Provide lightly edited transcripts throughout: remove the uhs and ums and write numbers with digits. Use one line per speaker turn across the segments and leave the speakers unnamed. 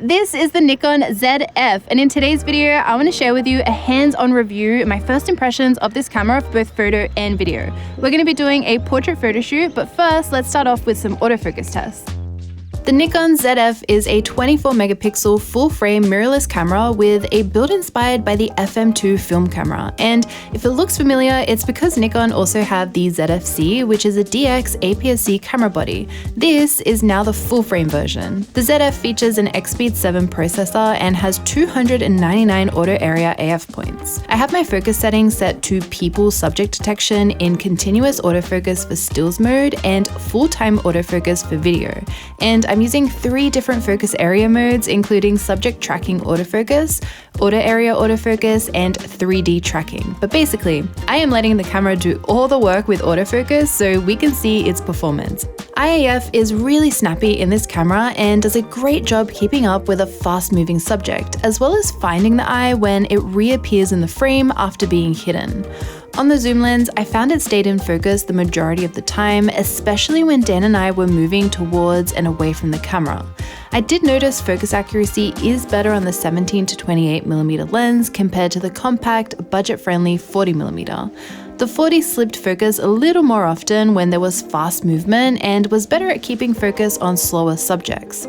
this is the Nikon ZF, and in today's video, I want to share with you a hands-on review, my first impressions of this camera for both photo and video. We're going to be doing a portrait photo shoot, but first, let's start off with some autofocus tests. The Nikon ZF is a 24 megapixel full-frame mirrorless camera with a build inspired by the FM2 film camera. And if it looks familiar, it's because Nikon also have the ZF-C, which is a DX APS-C camera body. This is now the full-frame version. The ZF features an XPEED 7 processor and has 299 auto area AF points. I have my focus settings set to people subject detection in continuous autofocus for stills mode and full-time autofocus for video. And I'm using 3 different focus area modes, including subject tracking autofocus, auto area autofocus, and 3D tracking. But basically, I am letting the camera do all the work with autofocus so we can see its performance. IAF is really snappy in this camera and does a great job keeping up with a fast-moving subject, as well as finding the eye when it reappears in the frame after being hidden. On the zoom lens, I found it stayed in focus the majority of the time, especially when Dan and I were moving towards and away from the camera. I did notice focus accuracy is better on the 17 to 28mm lens compared to the compact, budget-friendly 40mm. The 40 slipped focus a little more often when there was fast movement and was better at keeping focus on slower subjects.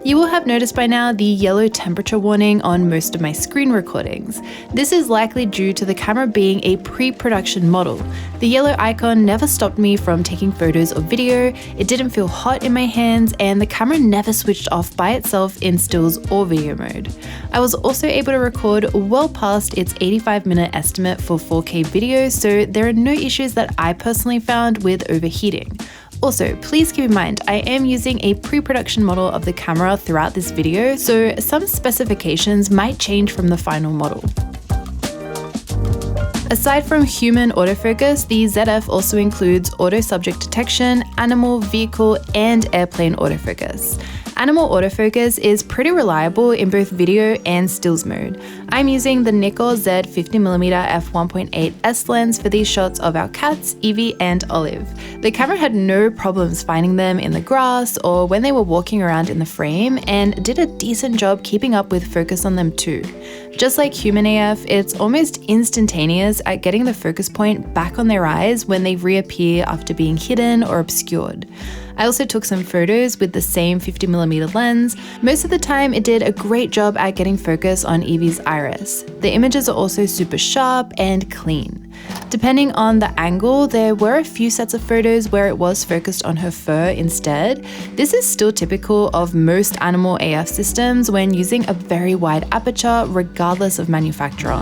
You will have noticed by now the yellow temperature warning on most of my screen recordings. This is likely due to the camera being a pre-production model. The yellow icon never stopped me from taking photos or video, it didn't feel hot in my hands, and the camera never switched off by itself in stills or video mode. I was also able to record well past its 85-minute estimate for 4K video, so there are no issues that I personally found with overheating. Also, please keep in mind, I am using a pre-production model of the camera throughout this video, so some specifications might change from the final model. Aside from human autofocus, the ZF also includes auto subject detection, animal, vehicle, and airplane autofocus. Animal autofocus is pretty reliable in both video and stills mode. I'm using the Nikon Z 50mm f1.8s lens for these shots of our cats, Evie and Olive. The camera had no problems finding them in the grass or when they were walking around in the frame, and did a decent job keeping up with focus on them too. Just like human AF, it's almost instantaneous at getting the focus point back on their eyes when they reappear after being hidden or obscured. I also took some photos with the same 50mm lens. Most of the time, it did a great job at getting focus on Evie's iris. The images are also super sharp and clean. Depending on the angle, there were a few sets of photos where it was focused on her fur instead. This is still typical of most animal AF systems when using a very wide aperture, regardless of manufacturer.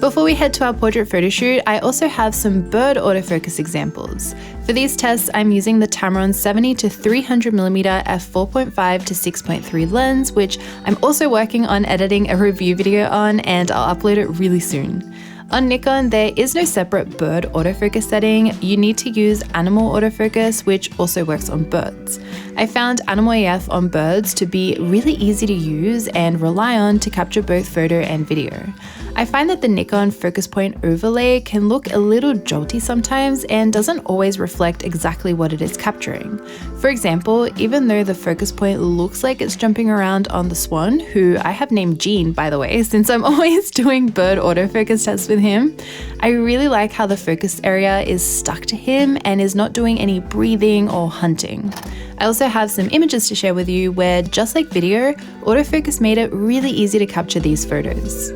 Before we head to our portrait photo shoot, I also have some bird autofocus examples. For these tests, I'm using the Tamron 70 to 300mm f4.5 to 6.3 lens, which I'm also working on editing a review video on, and I'll upload it really soon. On Nikon, there is no separate bird autofocus setting. You need to use animal autofocus, which also works on birds. I found Animal AF on birds to be really easy to use and rely on to capture both photo and video. I find that the Nikon focus point overlay can look a little jolty sometimes and doesn't always reflect exactly what it is capturing. For example, even though the focus point looks like it's jumping around on the swan, who I have named Gene by the way, since I'm always doing bird autofocus tests with him, I really like how the focus area is stuck to him and is not doing any breathing or hunting. I also have some images to share with you where, just like video, autofocus made it really easy to capture these photos.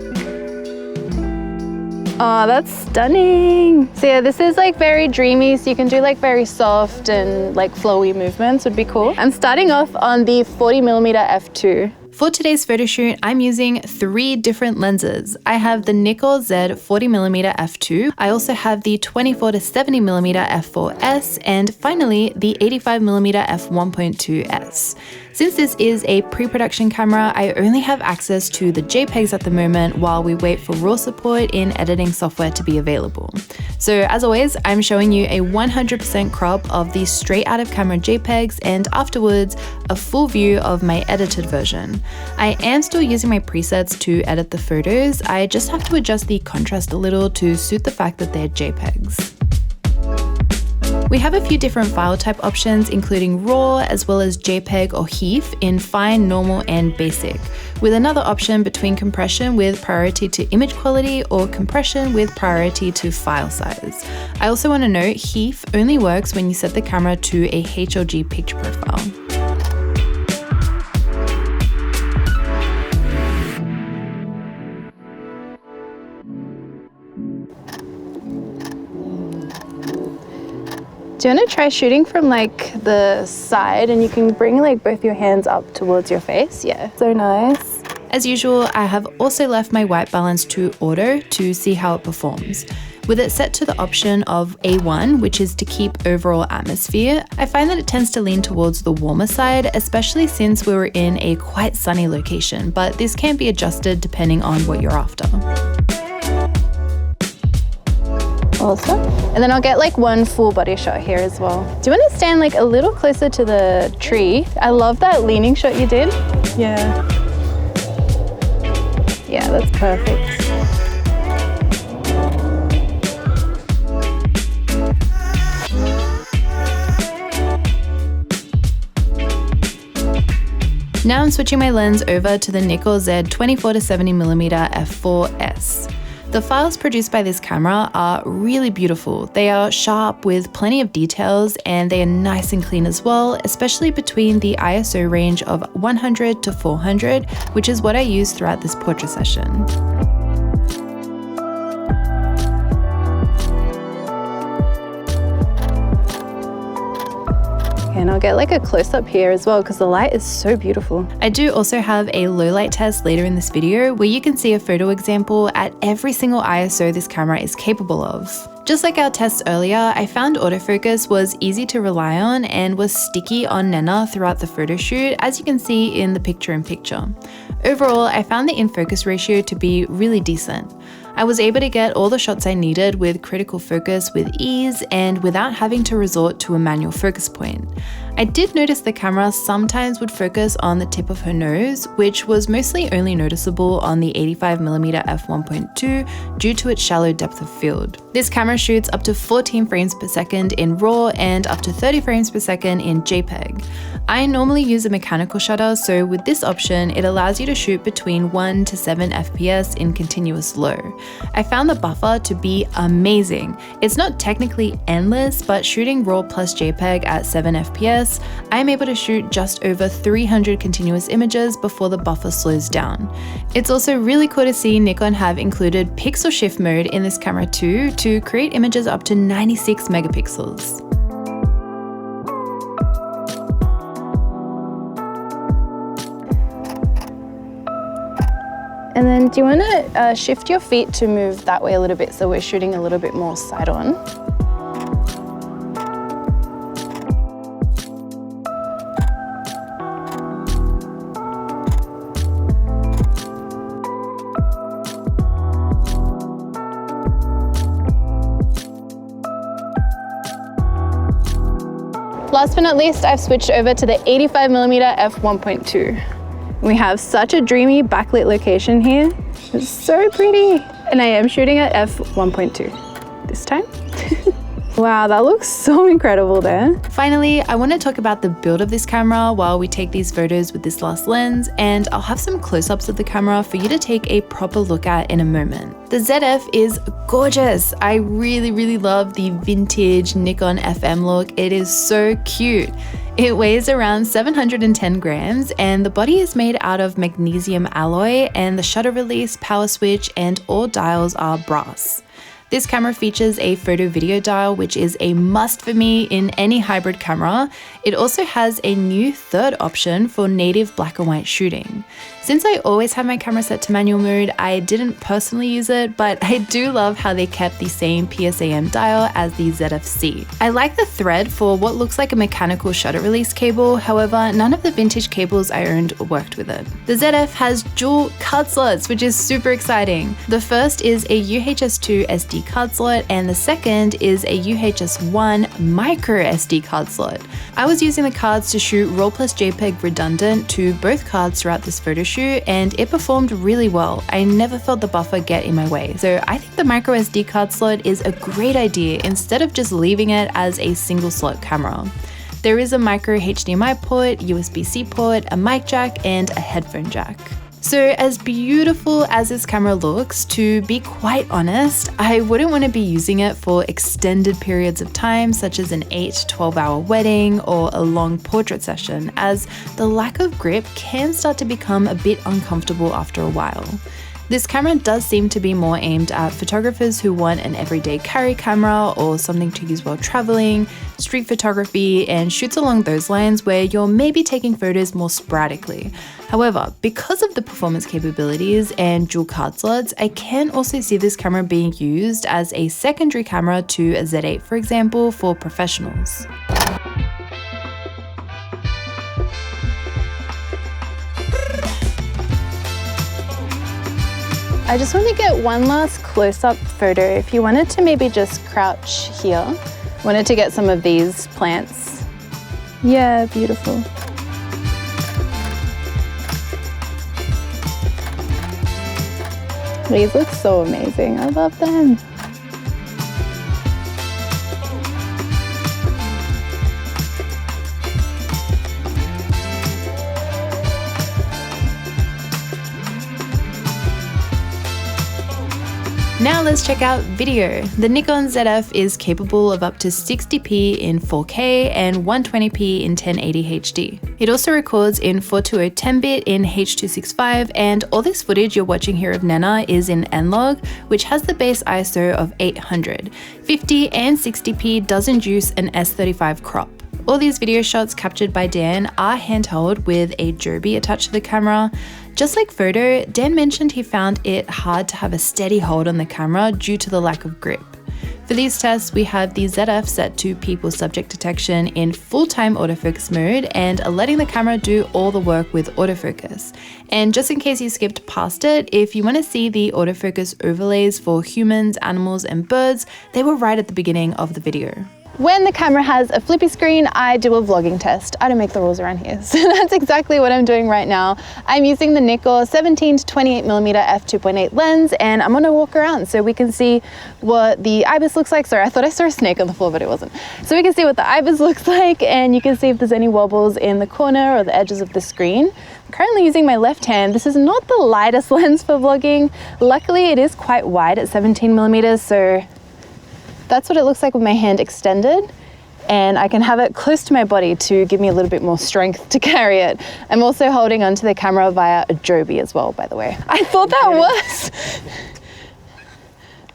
Oh, that's stunning. So yeah, this is like very dreamy, so you can do like very soft and like flowy movements would be cool. I'm starting off on the 40mm f2. For today's photo shoot, I'm using 3 different lenses. I have the Nikon Z 40mm f2, I also have the 24 to 70mm f4s, and finally the 85mm f1.2s. Since this is a pre-production camera, I only have access to the JPEGs at the moment while we wait for RAW support in editing software to be available. So as always, I'm showing you a 100% crop of the straight out of camera JPEGs and afterwards a full view of my edited version. I am still using my presets to edit the photos, I just have to adjust the contrast a little to suit the fact that they're JPEGs. We have a few different file type options, including RAW as well as JPEG or HEIF in fine, normal, and basic, with another option between compression with priority to image quality or compression with priority to file size. I also want to note HEIF only works when you set the camera to a HLG picture profile. Do you want to try shooting from like the side, and you can bring like both your hands up towards your face? Yeah, so nice. As usual, I have also left my white balance to auto to see how it performs. With it set to the option of A1, which is to keep overall atmosphere, I find that it tends to lean towards the warmer side, especially since we were in a quite sunny location, but this can be adjusted depending on what you're after. Awesome. And then I'll get like one full body shot here as well. Do you want to stand like a little closer to the tree? I love that leaning shot you did. Yeah. Yeah, that's perfect. Now I'm switching my lens over to the Nikon Z 24-70mm f4S. The files produced by this camera are really beautiful. They are sharp with plenty of details, and they are nice and clean as well, especially between the ISO range of 100 to 400, which is what I use throughout this portrait session. And I'll get like a close-up here as well because the light is so beautiful. I do also have a low light test later in this video where you can see a photo example at every single ISO this camera is capable of. Just like our test earlier, I found autofocus was easy to rely on and was sticky on Nena throughout the photo shoot, as you can see in the picture-in-picture. Overall, I found the in-focus ratio to be really decent. I was able to get all the shots I needed with critical focus with ease and without having to resort to a manual focus point. I did notice the camera sometimes would focus on the tip of her nose, which was mostly only noticeable on the 85mm f1.2 due to its shallow depth of field. This camera shoots up to 14 frames per second in RAW and up to 30 frames per second in JPEG. I normally use a mechanical shutter, so with this option, it allows you to shoot between 1 to 7 FPS in continuous low. I found the buffer to be amazing. It's not technically endless, but shooting RAW plus JPEG at 7 FPS, I am able to shoot just over 300 continuous images before the buffer slows down. It's also really cool to see Nikon have included pixel shift mode in this camera too, to create images up to 96 megapixels. And then do you want to shift your feet to move that way a little bit so we're shooting a little bit more side on? Last but not least, I've switched over to the 85mm f1.2. We have such a dreamy backlit location here. It's so pretty. And I am shooting at f1.2 this time. Wow, that looks so incredible there. Finally, I want to talk about the build of this camera while we take these photos with this last lens, and I'll have some close-ups of the camera for you to take a proper look at in a moment. The ZF is gorgeous. I really love the vintage Nikon FM look. It is so cute. It weighs around 710 grams and the body is made out of magnesium alloy, and the shutter release, power switch, and all dials are brass. This camera features a photo video dial, which is a must for me in any hybrid camera. It also has a new third option for native black and white shooting. Since I always have my camera set to manual mode, I didn't personally use it, but I do love how they kept the same PSAM dial as the ZF-C. I like the thread for what looks like a mechanical shutter release cable, however, none of the vintage cables I owned worked with it. The ZF has dual card slots, which is super exciting. The first is a UHS-2 SD card slot, and the second is a UHS-1 micro SD card slot. I was using the cards to shoot RAW plus JPEG redundant to both cards throughout this photo shoot, and it performed really well. I never felt the buffer get in my way, so I think the micro SD card slot is a great idea instead of just leaving it as a single slot camera. There is a micro HDMI port, USB-C port, a mic jack, and a headphone jack. So as beautiful as this camera looks, to be quite honest, I wouldn't want to be using it for extended periods of time, such as an 8 to 12 hour wedding or a long portrait session, as the lack of grip can start to become a bit uncomfortable after a while. This camera does seem to be more aimed at photographers who want an everyday carry camera or something to use while traveling, street photography, and shoots along those lines where you're maybe taking photos more sporadically. However, because of the performance capabilities and dual card slots, I can also see this camera being used as a secondary camera to a Z8, for example, for professionals. I just want to get one last close-up photo. If you wanted to maybe just crouch here, wanted to get some of these plants. Yeah, beautiful. These look so amazing. I love them. Now let's check out video. The Nikon ZF is capable of up to 60p in 4K and 120p in 1080 HD. It also records in 420 10-bit in H.265, and all this footage you're watching here of Nena is in N-Log, which has the base ISO of 800. 50 and 60p does induce an S35 crop. All these video shots captured by Dan are handheld with a Joby attached to the camera. Just like photo, Dan mentioned he found it hard to have a steady hold on the camera due to the lack of grip. For these tests, we have the ZF set to people subject detection in full-time autofocus mode and are letting the camera do all the work with autofocus. And just in case you skipped past it, if you want to see the autofocus overlays for humans, animals, and birds, they were right at the beginning of the video. When the camera has a flippy screen, I do a vlogging test. I don't make the rules around here, so that's exactly what I'm doing right now. I'm using the Nikon 17 to 28mm f2.8 lens, and I'm gonna walk around so we can see what the ibis looks like. Sorry, I thought I saw a snake on the floor, but it wasn't. So we can see what the ibis looks like, and you can see if there's any wobbles in the corner or the edges of the screen. I'm currently using my left hand. This is not the lightest lens for vlogging. Luckily, it is quite wide at 17mm, so that's what it looks like with my hand extended, and I can have it close to my body to give me a little bit more strength to carry it. I'm also holding onto the camera via a Joby as well, by the way. I thought that was...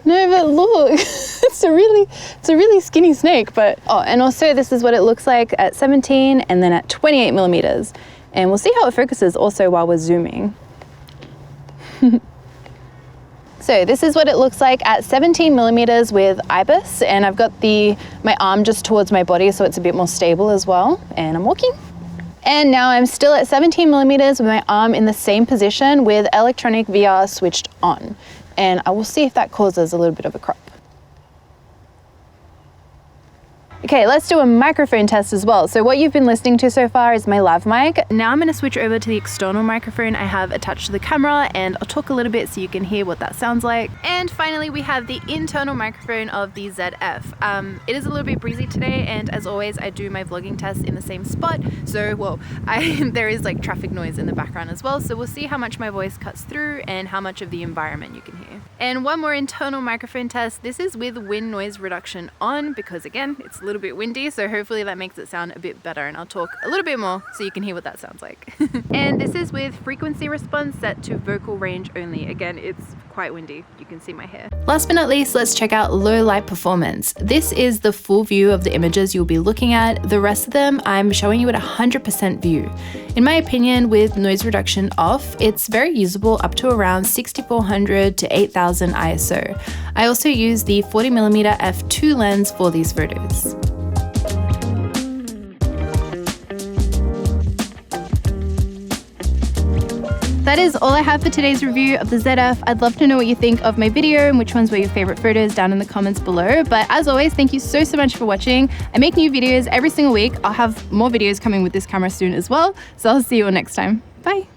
No, but look, it's a really skinny snake, but... Oh, and also this is what it looks like at 17 and then at 28mm. And we'll see how it focuses also while we're zooming. So this is what it looks like at 17mm with IBIS, and I've got my arm just towards my body so it's a bit more stable as well, and I'm walking. And now I'm still at 17mm with my arm in the same position with electronic VR switched on, and I will see if that causes a little bit of a crop. Okay, let's do a microphone test as well. So what you've been listening to so far is my lav mic. Now I'm going to switch over to the external microphone I have attached to the camera, and I'll talk a little bit so you can hear what that sounds like. And finally, we have the internal microphone of the ZF. It is a little bit breezy today, and as always, I do my vlogging tests in the same spot. So, well, there is like traffic noise in the background as well. So we'll see how much my voice cuts through and how much of the environment you can hear. And one more internal microphone test. This is with wind noise reduction on, because again, it's a little bit windy, so hopefully that makes it sound a bit better, and I'll talk a little bit more so you can hear what that sounds like. And this is with frequency response set to vocal range only. Again, it's quite windy. You can see my hair. Last but not least, let's check out low light performance. This is the full view of the images you'll be looking at. The rest of them I'm showing you at 100% view. In my opinion, with noise reduction off, it's very usable up to around 6400 to 8000 ISO. I also use the 40mm f2 lens for these photos. That is all I have for today's review of the ZF. I'd love to know what you think of my video and which ones were your favorite photos down in the comments below. But as always, thank you so much for watching. I make new videos every single week. I'll have more videos coming with this camera soon as well. So I'll see you all next time. Bye.